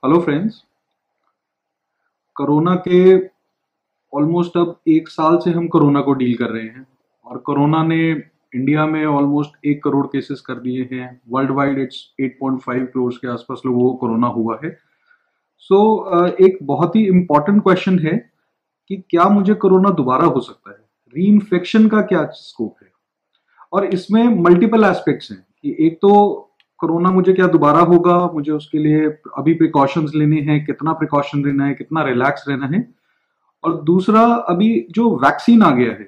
Hello friends. Corona के almost अब 1 साल से हम कोरोना को डील कर रहे हैं और कोरोना ने इंडिया में ऑलमोस्ट 1 करोड़ केसेस कर दिए हैं। वर्ल्ड वाइड इट्स 8.5 करोड़ के आसपास लोगों को कोरोना हुआ है। सो एक बहुत ही इम्पॉर्टेंट क्वेश्चन है कि क्या मुझे कोरोना दोबारा हो सकता है, री इन्फेक्शन का क्या स्कोप है। और इसमें मल्टीपल एस्पेक्ट्स हैं कि एक तो कोरोना मुझे क्या दोबारा होगा, मुझे उसके लिए अभी प्रिकॉशंस लेने हैं, कितना प्रिकॉशन लेना है, कितना रिलैक्स रहना है। और दूसरा, अभी जो वैक्सीन आ गया है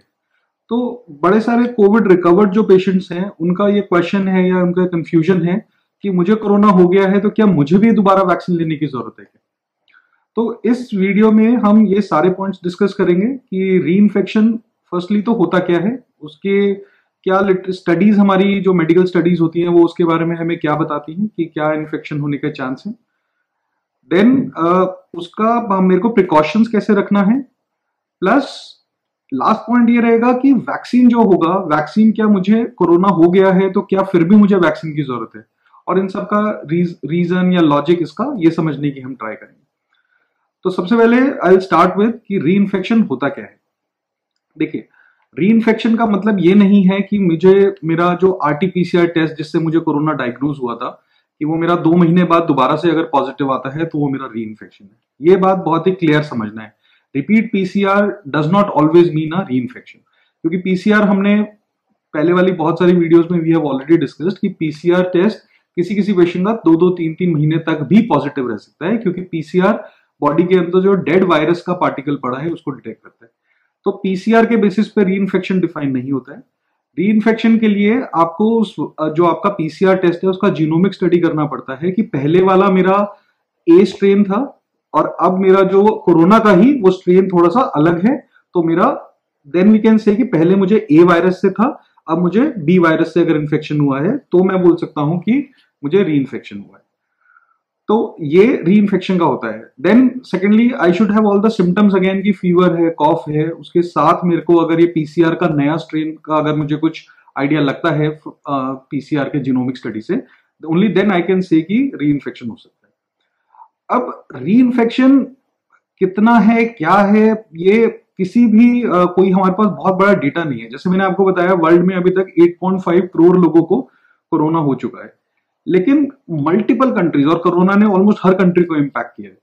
तो बड़े सारे कोविड रिकवर्ड जो पेशेंट्स हैं उनका ये क्वेश्चन है या उनका कंफ्यूजन है कि मुझे कोरोना हो गया है तो क्या मुझे भी दोबारा वैक्सीन लेने की जरूरत है क्या। तो इस वीडियो में हम ये सारे पॉइंट्स डिस्कस करेंगे कि री इन्फेक्शन फर्स्टली तो होता क्या है, उसके क्या स्टडीज, हमारी जो मेडिकल स्टडीज होती हैं वो उसके बारे में हमें क्या बताती हैं कि क्या इन्फेक्शन होने का चांस है। देन उसका मेरे को प्रिकॉशंस कैसे रखना है। प्लस लास्ट पॉइंट ये रहेगा कि वैक्सीन जो होगा, वैक्सीन क्या मुझे कोरोना हो गया है तो क्या फिर भी मुझे वैक्सीन की जरूरत है, और इन सब का रीजन या लॉजिक इसका ये समझने की हम ट्राई करेंगे। तो सबसे पहले आई विल स्टार्ट विद कि री इन्फेक्शन होता क्या है। देखिए, री इन्फेक्शन का मतलब ये नहीं है कि मुझे मेरा जो आरटीपीसीआर टेस्ट जिससे मुझे कोरोना डायग्नोज हुआ था कि वो मेरा 2 महीने बाद दोबारा से अगर पॉजिटिव आता है तो वो मेरा री इन्फेक्शन है। ये बात बहुत ही क्लियर समझना है। Repeat PCR does not always mean a reinfection, क्योंकि पीसीआर हमने पहले वाली बहुत सारी वीडियोस में वी हैव ऑलरेडी डिस्कस्ड कि पीसीआर टेस्ट किसी किसी पेशेंट का 2-2 3-3 महीने तक भी पॉजिटिव रह सकता है, क्योंकि पीसीआर बॉडी के अंदर जो डेड वायरस का पार्टिकल पड़ा है उसको डिटेक्ट करता है। तो पीसीआर के बेसिस पे री इन्फेक्शन डिफाइन नहीं होता है। री इन्फेक्शन के लिए आपको जो आपका पीसीआर टेस्ट है उसका जीनोमिक स्टडी करना पड़ता है कि पहले वाला मेरा ए स्ट्रेन था और अब मेरा जो कोरोना का ही वो स्ट्रेन थोड़ा सा अलग है, तो मेरा देन वी कैन से कि पहले मुझे ए वायरस से था, अब मुझे बी वायरस से अगर इन्फेक्शन हुआ है तो मैं बोल सकता हूं कि मुझे री इन्फेक्शन हुआ है। तो ये री इन्फेक्शन का होता है। Then secondly I should have all the symptoms again की फीवर है, कॉफ है, उसके साथ मेरे को अगर ये पीसीआर का नया स्ट्रेन का अगर मुझे कुछ आइडिया लगता है पीसीआर के जीनोमिक स्टडी से, only then I can say कि री इन्फेक्शन हो सकता है। अब री इन्फेक्शन कितना है, क्या है, ये किसी भी कोई हमारे पास बहुत बड़ा डेटा नहीं है। जैसे मैंने आपको बताया, वर्ल्ड में अभी तक 8.5 करोड़ लोगों को कोरोना हो चुका है, लेकिन मल्टीपल कंट्रीज, और कोरोना ने ऑलमोस्ट हर कंट्री को इम्पैक्ट किया है,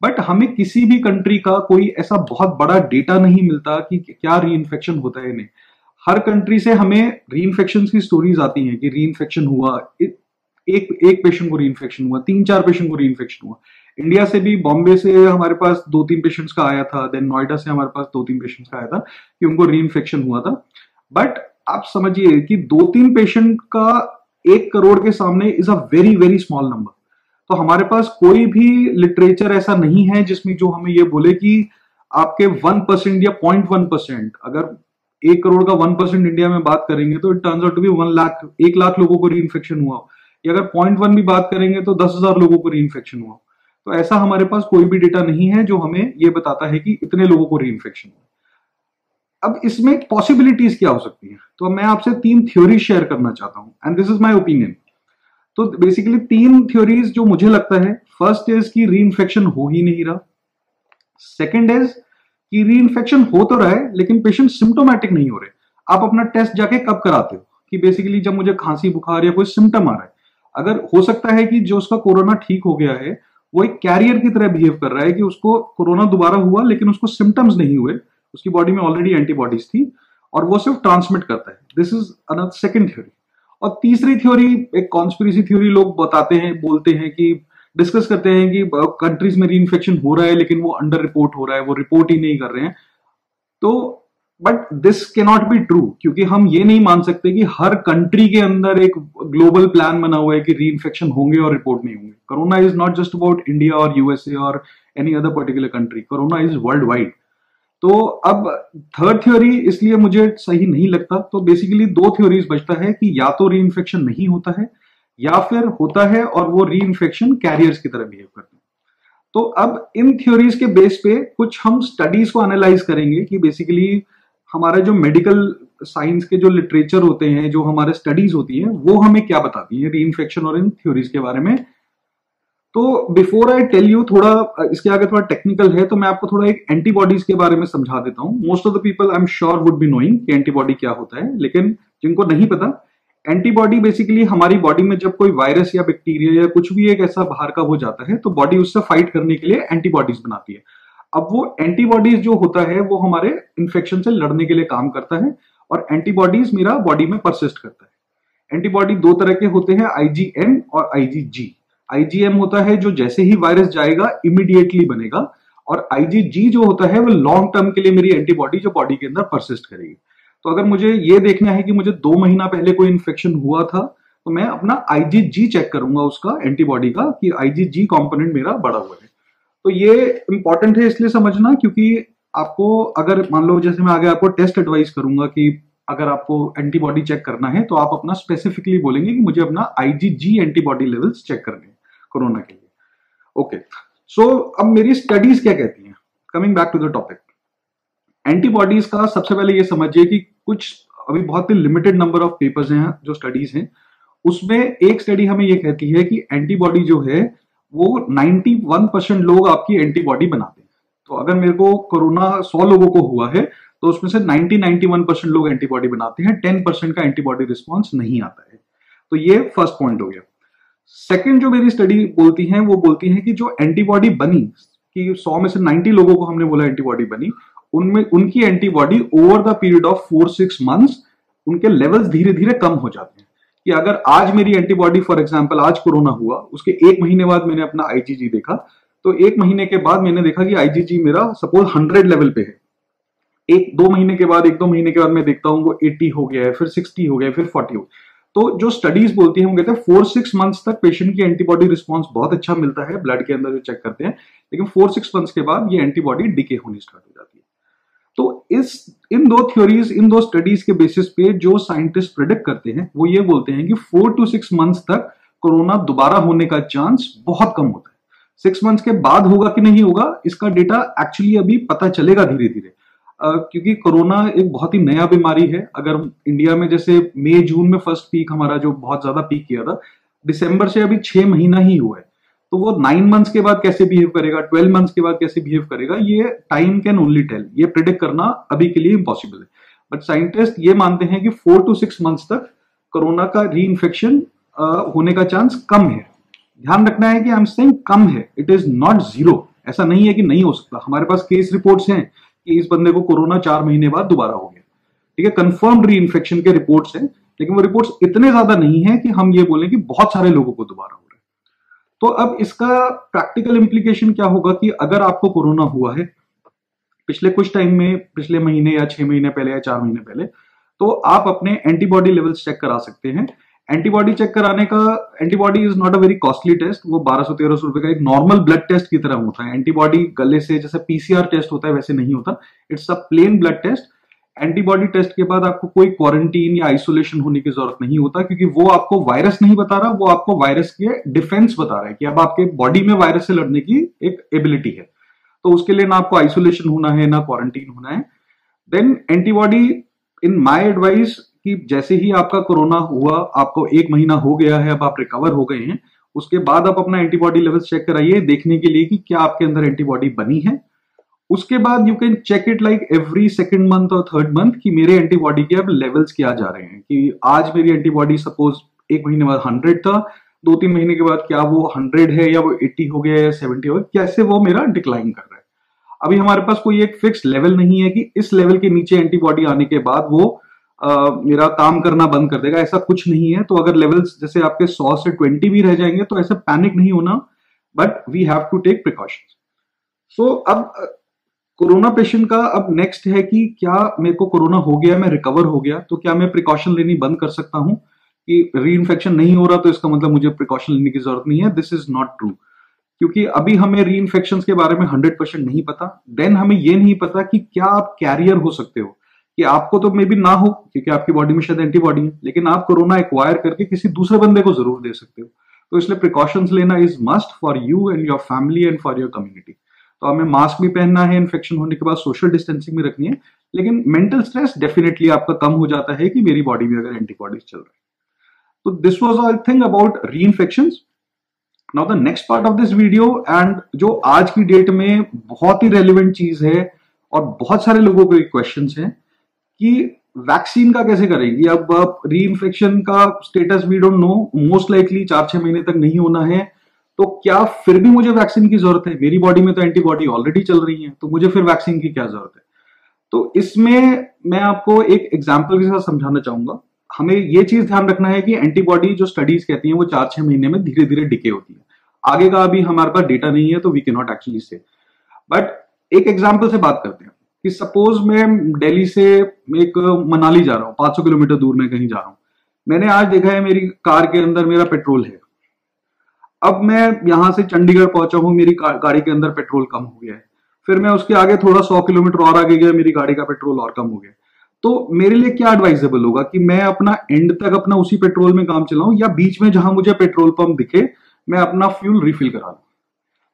बट हमें किसी भी कंट्री का कोई ऐसा बहुत बड़ा डेटा नहीं मिलता कि क्या री इन्फेक्शन होता है नहीं। हर कंट्री से हमें री इन्फेक्शन की स्टोरीज आती हैं कि री इन्फेक्शन हुआ, एक एक पेशेंट को री इन्फेक्शन हुआ, 3-4 पेशेंट को री इन्फेक्शन हुआ। इंडिया से भी, बॉम्बे से हमारे पास 2-3 पेशेंट्स का आया था, देन नोएडा से हमारे पास 2-3 पेशेंट्स का आया था कि उनको री इन्फेक्शन हुआ था। बट आप समझिए कि 2-3 पेशेंट का 1 करोड़ के सामने is a very very small number. तो हमारे पास कोई भी लिटरेचर ऐसा नहीं है जिसमें जो हमें ये बोले कि आपके 1% या 0.1%, अगर 1 करोड़ का 1% इंडिया में बात करेंगे तो it turns out to be 1 lakh, 1 lakh लोगों को री इन्फेक्शन हुआ, या अगर 0.1 भी बात करेंगे तो 10,000 लोगों को री इन्फेक्शन हुआ। तो ऐसा हमारे पास कोई भी डेटा नहीं है जो हमें ये बताता है कि इतने लोगों को री इन्फेक्शन हुआ। अब इसमें पॉसिबिलिटीज क्या हो सकती हैं, तो मैं आपसे 3 थ्योरी शेयर करना चाहता हूं and this is my opinion. तो बेसिकली 3 थ्योरीज जो मुझे लगता है, फर्स्ट इज कि री इन्फेक्शन हो ही नहीं रहा। सेकंड इज कि री इन्फेक्शन हो तो रहा है लेकिन पेशेंट सिम्टोमेटिक नहीं हो रहे। आप अपना टेस्ट जाके कब कराते हो, कि बेसिकली जब मुझे खांसी बुखार या कोई सिम्टम आ रहा है। अगर हो सकता है कि जो उसका कोरोना ठीक हो गया है वो एक कैरियर की तरह बिहेव कर रहा है कि उसको कोरोना दोबारा हुआ लेकिन उसको सिम्टम्स नहीं हुए, उसकी बॉडी में ऑलरेडी एंटीबॉडीज थी और वो सिर्फ ट्रांसमिट करता है। This is another second theory. और तीसरी थ्योरी एक कॉन्स्पिरेसी थ्योरी लोग बताते हैं, बोलते हैं कि डिस्कस करते हैं कि कंट्रीज में री इन्फेक्शन हो रहा है लेकिन वो अंडर रिपोर्ट हो रहा है, वो रिपोर्ट ही नहीं कर रहे हैं। तो बट दिस के नॉट बी ट्रू, क्योंकि हम ये नहीं मान सकते कि हर कंट्री के अंदर एक ग्लोबल प्लान बना हुआ है कि री इन्फेक्शन होंगे और रिपोर्ट नहीं होंगे। Corona is not just about India और यूएसए और any other particular country, corona is world wide. तो अब थर्ड थ्योरी इसलिए मुझे सही नहीं लगता। तो बेसिकली 2 थ्योरीज बचता है कि या तो री इन्फेक्शन नहीं होता है या फिर होता है और वो री इन्फेक्शन कैरियर्स की तरह बिहेव करते हैं। तो अब इन थ्योरीज के बेस पे कुछ हम स्टडीज को एनालाइज करेंगे कि बेसिकली हमारा जो मेडिकल साइंस के जो लिटरेचर होते हैं, जो हमारे स्टडीज होती हैं, वो हमें क्या बताती हैं री इन्फेक्शन और इन थ्योरीज के बारे में। तो बिफोर आई टेल यू थोड़ा इसके आगे थोड़ा टेक्निकल है, तो मैं आपको थोड़ा एक एंटीबॉडीज के बारे में समझा देता हूं। Most of the people I am sure would be knowing कि एंटीबॉडी क्या होता है, लेकिन जिनको नहीं पता, एंटीबॉडी बेसिकली हमारी बॉडी में जब कोई वायरस या बैक्टीरिया या कुछ भी एक ऐसा बाहर का हो जाता है तो बॉडी उससे फाइट करने के लिए एंटीबॉडीज बनाती है। अब वो एंटीबॉडीज जो होता है वो हमारे इन्फेक्शन से लड़ने के लिए काम करता है, और एंटीबॉडीज मेरा बॉडी में परसिस्ट करता है। एंटीबॉडी दो तरह के होते हैं, आईजीएम और आईजीजी। आईजीएम होता है जो जैसे ही वायरस जाएगा इमीडिएटली बनेगा, और आईजीजी जो होता है वो लॉन्ग टर्म के लिए मेरी एंटीबॉडी जो बॉडी के अंदर परसिस्ट करेगी। तो अगर मुझे ये देखना है कि मुझे 2 महीना पहले कोई इन्फेक्शन हुआ था, तो मैं अपना आईजीजी चेक करूंगा उसका एंटीबॉडी का कि आईजीजी कंपोनेंट मेरा बढ़ा हुआ है। तो ये इंपॉर्टेंट है इसलिए समझना, क्योंकि आपको अगर मान लो जैसे मैं आगे आपको टेस्ट एडवाइस करूंगा कि अगर आपको एंटीबॉडी चेक करना है तो आप अपना स्पेसिफिकली बोलेंगे कि मुझे अपना आईजीजी एंटीबॉडी लेवल्स चेक करने हैं कोरोना के लिए। ओके, सो अब मेरी स्टडीज क्या कहती हैं, coming back to the topic. Antibodies का सबसे पहले ये समझिए कि कुछ अभी बहुत ही लिमिटेड नंबर ऑफ पेपर्स हैं जो स्टडीज हैं, उसमें एक स्टडी हमें ये कहती है कि एंटीबॉडी जो है वो 91% लोग आपकी एंटीबॉडी बनाते हैं। तो अगर मेरे को कोरोना 100 लोगों को हुआ है तो उसमें से 91% लोग एंटीबॉडी बनाते हैं, 10% का एंटीबॉडी रिस्पॉन्स नहीं आता है। तो ये फर्स्ट पॉइंट हो गया। सेकेंड जो मेरी स्टडी बोलती है वो बोलती है कि जो एंटीबॉडी बनी, कि 100 में से 90 लोगों को हमने बोला एंटीबॉडी बनी, उनमें उनकी antibody over the period of 4-6 months उनके लेवल्स धीरे धीरे कम हो जाते हैं। कि अगर आज मेरी एंटीबॉडी, फॉर एग्जांपल आज कोरोना हुआ, उसके 1 महीने बाद मैंने अपना आईजीजी देखा, तो 1 महीने के बाद मैंने देखा कि आईजीजी मेरा सपोज 100 लेवल पे है। 1-2 महीने के बाद, 1-2 महीने के बाद मैं देखता हूँ वो 80 हो गया है, फिर 60 हो गया है, फिर 40 हो गया। तो जो स्टडीज बोलती है, हम कहते हैं 4-6 मंथ्स तक पेशेंट की एंटीबॉडी रिस्पॉन्स बहुत अच्छा मिलता है ब्लड के अंदर जो चेक करते हैं, लेकिन 4-6 मंथ्स के बाद ये एंटीबॉडी डिके होनी स्टार्ट हो जाती है। तो इन दो थ्योरीज, इन दो स्टडीज के बेसिस पे जो साइंटिस्ट प्रेडिक्ट करते हैं वो ये बोलते हैं कि 4-6 मंथ्स तक कोरोना दोबारा होने का चांस बहुत कम होता है। 6 मंथ्स के बाद होगा कि नहीं होगा इसका डेटा एक्चुअली अभी पता चलेगा धीरे धीरे, क्योंकि कोरोना एक बहुत ही नया बीमारी है। अगर इंडिया में जैसे मई जून में फर्स्ट पीक हमारा जो बहुत ज्यादा पीक किया था, दिसंबर से अभी 6 महीना ही हुआ है, तो वो 9 मंथ्स के बाद कैसे बिहेव करेगा, 12 मंथ्स के बाद कैसे बिहेव करेगा, ये टाइम कैन ओनली टेल। ये प्रिडिक्ट करना अभी के लिए इम्पॉसिबल है। बट साइंटिस्ट ये मानते हैं कि 4-6 मंथ्स तक कोरोना का री इन्फेक्शन होने का चांस कम है। ध्यान रखना है कि आई एम सेइंग कम है, इट इज नॉट जीरो। ऐसा नहीं है कि नहीं हो सकता। हमारे पास केस रिपोर्ट्स हैं कि इस बंदे को कोरोना 4 महीने बाद दोबारा हो गया, ठीक है, कंफर्म्ड री इन्फेक्शन के रिपोर्ट्स हैं, लेकिन वो रिपोर्ट्स इतने ज्यादा नहीं है कि हम ये बोलें कि बहुत सारे लोगों को दोबारा हो रहा है। तो अब इसका प्रैक्टिकल इंप्लीकेशन क्या होगा कि अगर आपको कोरोना हुआ है पिछले कुछ टाइम में, पिछले महीने या 6 महीने पहले या 4 महीने पहले, तो आप अपने एंटीबॉडी लेवल्स चेक करा सकते हैं। एंटीबॉडी चेक कराने का, antibody is not a very costly test, वो 1200-1300 रुपए का एक नॉर्मल ब्लड टेस्ट की तरह होता है। एंटीबॉडी गले से जैसे पीसीआर टेस्ट होता है वैसे नहीं होता, it's a plain blood test. Antibody test के बाद आपको कोई क्वारंटीन या आइसोलेशन होने की जरूरत नहीं होता, क्योंकि वो आपको वायरस नहीं बता रहा, वो आपको वायरस के डिफेंस बता रहा है कि अब आपके बॉडी में वायरस से लड़ने की एक एबिलिटी है। तो उसके लिए ना आपको आइसोलेशन होना है ना क्वारंटीन होना है। Then antibody, in my advice, कि जैसे ही आपका कोरोना हुआ, आपको 1 महीना हो गया है, अब आप रिकवर हो गए हैं, उसके बाद आप अपना एंटीबॉडी लेवल्स चेक कराइए देखने के लिए कि क्या आपके अंदर एंटीबॉडी बनी है। उसके बाद you can check it like every second month और थर्ड मंथ कि मेरे एंटीबॉडी के अब लेवल्स क्या जा रहे हैं, कि आज मेरी एंटीबॉडी सपोज 1 महीने बाद 100 था, 2-3 महीने के बाद क्या वो 100 है या वो 80 हो गया या 70 हो गया, कैसे वो मेरा डिक्लाइन कर रहा है। अभी हमारे पास कोई एक फिक्स लेवल नहीं है कि इस लेवल के नीचे एंटीबॉडी आने के बाद वो मेरा काम करना बंद कर देगा, ऐसा कुछ नहीं है। तो अगर लेवल्स जैसे आपके 100 से 20 भी रह जाएंगे तो ऐसा पैनिक नहीं होना, but we have to take precautions. So अब कोरोना पेशेंट का अब नेक्स्ट है कि क्या मेरे को कोरोना हो गया, मैं रिकवर हो गया, तो क्या मैं प्रिकॉशन लेनी बंद कर सकता हूं कि री इन्फेक्शन नहीं हो रहा तो इसका मतलब मुझे प्रिकॉशन लेने की जरूरत नहीं है। दिस इज नॉट ट्रू, क्योंकि अभी हमें री इन्फेक्शन के बारे में 100% नहीं पता। देन हमें ये नहीं पता कि क्या आप कैरियर हो सकते हो, कि आपको तो मे बी ना हो क्योंकि आपकी बॉडी में शायद एंटीबॉडी है, लेकिन आप कोरोना एक्वायर करके किसी दूसरे बंदे को जरूर दे सकते हो। तो इसलिए प्रिकॉशंस लेना is must for you and your family and for your community. तो हमें मास्क भी पहनना है, इन्फेक्शन होने के बाद सोशल डिस्टेंसिंग भी रखनी है, लेकिन मेंटल स्ट्रेस डेफिनेटली आपका कम हो जाता है कि मेरी बॉडी में अगर एंटीबॉडीज चल रही है। तो this was all thing about reinfection. Now the next part of this video, and जो आज की डेट में बहुत ही रेलिवेंट चीज है और बहुत सारे लोगों के क्वेश्चंस हैं कि वैक्सीन का कैसे करेंगे। अब री इन्फेक्शन का status we don't know, most likely 4-6 महीने तक नहीं होना है, तो क्या फिर भी मुझे वैक्सीन की जरूरत है? मेरी बॉडी में तो एंटीबॉडी ऑलरेडी चल रही है, तो मुझे फिर वैक्सीन की क्या जरूरत है? तो इसमें मैं आपको एक एग्जाम्पल के साथ समझाना चाहूंगा। हमें ये चीज ध्यान रखना है कि एंटीबॉडी जो स्टडीज कहती हैं वो 4-6 महीने में धीरे धीरे डिके होती है। आगे का अभी हमारे पास डेटा नहीं है, तो वी कैन नॉट एक्चुअली से। बट एक एग्जाम्पल से बात करते हैं कि सपोज मैं दिल्ली से एक मनाली जा रहा हूँ, 500 किलोमीटर दूर में कहीं जा रहा हूँ। मैंने आज देखा है मेरी कार के अंदर मेरा पेट्रोल है। अब मैं यहां से चंडीगढ़ पहुंचा हूं, मेरी गाड़ी के अंदर पेट्रोल कम हो गया है। फिर मैं उसके आगे थोड़ा 100 किलोमीटर और आगे गया, मेरी गाड़ी का पेट्रोल और कम हो गया। तो मेरे लिए क्या एडवाइजेबल होगा कि मैं अपना एंड तक अपना उसी पेट्रोल में काम चलाऊं, या बीच में जहां मुझे पेट्रोल पंप दिखे मैं अपना फ्यूल रिफिल करा लूं?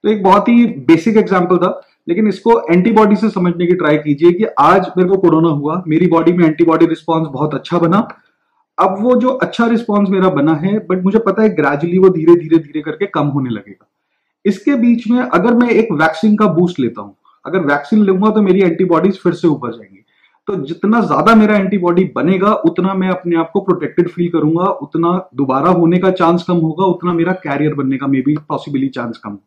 तो एक बहुत ही बेसिक एग्जांपल था, लेकिन इसको एंटीबॉडी से समझने की ट्राई कीजिए कि आज मेरे को कोरोना हुआ, मेरी बॉडी में एंटीबॉडी रिस्पॉन्स बहुत अच्छा बना। अब वो जो अच्छा रिस्पॉन्स मेरा बना है, बट मुझे पता है ग्रेजुअली वो धीरे धीरे धीरे करके कम होने लगेगा। इसके बीच में अगर मैं एक वैक्सीन का बूस्ट लेता हूं, अगर वैक्सीन लूंगा तो मेरी एंटीबॉडीज फिर से ऊपर जाएंगी। तो जितना ज्यादा मेरा एंटीबॉडी बनेगा उतना मैं अपने आप को प्रोटेक्टेड फील करूंगा, उतना दोबारा होने का चांस कम होगा, उतना मेरा कैरियर बनने का मे बी पॉसिबली चांस कम हो।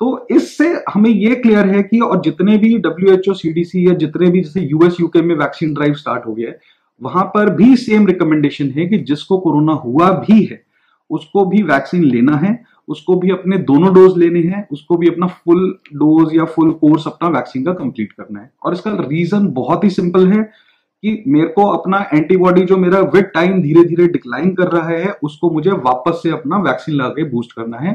तो इससे हमें ये क्लियर है कि, और जितने भी WHO, CDC या जितने भी जैसे US UK में वैक्सीन ड्राइव स्टार्ट हो गया है, वहां पर भी सेम रिकमेंडेशन है कि जिसको कोरोना हुआ भी है उसको भी वैक्सीन लेना है, उसको भी अपने दोनों डोज लेने हैं, उसको भी अपना फुल डोज या फुल कोर्स अपना वैक्सीन का कंप्लीट करना है। और इसका रीजन बहुत ही सिंपल है कि मेरे को अपना एंटीबॉडी जो मेरा विद टाइम धीरे धीरे डिक्लाइन कर रहा है, उसको मुझे वापस से अपना वैक्सीन लगा के बूस्ट करना है।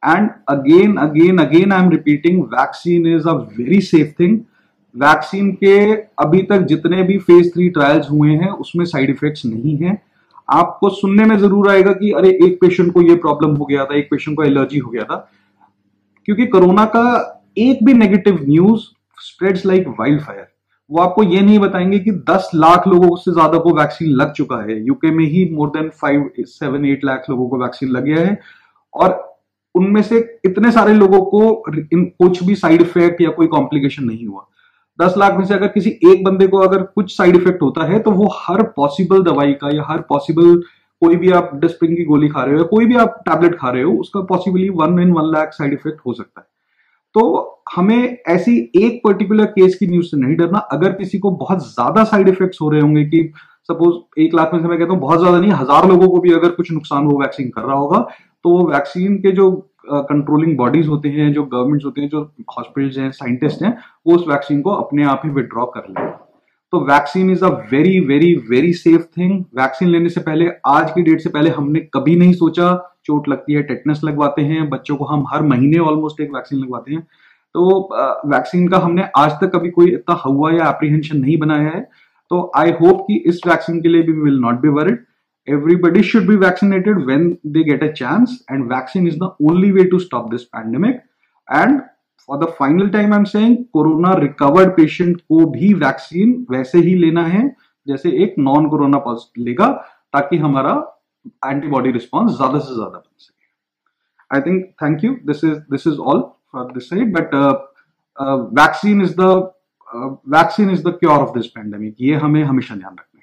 And again again again I am repeating, vaccine is a very safe thing. Vaccine के अभी तक जितने भी फेज 3 ट्रायल्स हुए हैं उसमें साइड इफेक्ट्स नहीं है। आपको सुनने में जरूर आएगा कि अरे एक पेशेंट को ये प्रॉब्लम हो गया था, एक पेशेंट को एलर्जी हो गया था, क्योंकि कोरोना का एक भी negative news spreads like wild fire. वो आपको ये नहीं बताएंगे कि 10 लाख लोगों से ज्यादा को वैक्सीन लग चुका है। यूके में ही मोर देन 5-7-8 लाख लोगों को वैक्सीन लग गया है, और उनमें से इतने सारे लोगों को कुछ भी साइड इफेक्ट या कोई कॉम्प्लिकेशन नहीं हुआ। 10 लाख में से अगर किसी एक बंदे को अगर कुछ साइड इफेक्ट होता है, तो वो हर पॉसिबल दवाई का या हर पॉसिबल कोई भी आप डिस्प्रिन की गोली खा रहे हो या कोई भी आप टैबलेट खा रहे हो, उसका possibly 1 in 1 lakh side effect हो सकता है। तो हमें ऐसी एक पर्टिकुलर केस की न्यूज से नहीं डरना। अगर किसी को बहुत ज्यादा साइड इफेक्ट्स हो रहे होंगे, कि सपोज 1 लाख में से मैं कहता हूँ बहुत ज्यादा नहीं, 1000 लोगों को भी अगर कुछ नुकसान वो वैक्सीन कर रहा होगा, तो वो वैक्सीन के जो कंट्रोलिंग बॉडीज होते हैं, जो गवर्नमेंट्स होते हैं, जो हॉस्पिटल्स हैं, साइंटिस्ट हैं, वो उस वैक्सीन को अपने आप ही विड्रॉ कर लेंगे। तो vaccine is a very very very safe thing. Vaccine लेने से पहले, आज की डेट से पहले हमने कभी नहीं सोचा चोट लगती है, टेटनस लगवाते हैं बच्चों को, हम हर महीने ऑलमोस्ट एक वैक्सीन लगवाते हैं। तो वैक्सीन का हमने आज तक कभी कोई इतना हुआ या एप्रीहेंशन नहीं बनाया है। तो आई होप कि इस वैक्सीन के लिए भी will not be worried. Everybody should be vaccinated when they get a chance, and vaccine is the only way to stop this pandemic. And for the final time I'm saying, corona recovered patient को भी vaccine वैसे ही लेना है जैसे एक non corona positive लेगा, ताकि हमारा एंटीबॉडी रिस्पॉन्स ज्यादा से ज्यादा बन सके। I think, thank you, this is all for this side. But vaccine is the cure of this pandemic, ये हमें हमेशा ध्यान रखना है।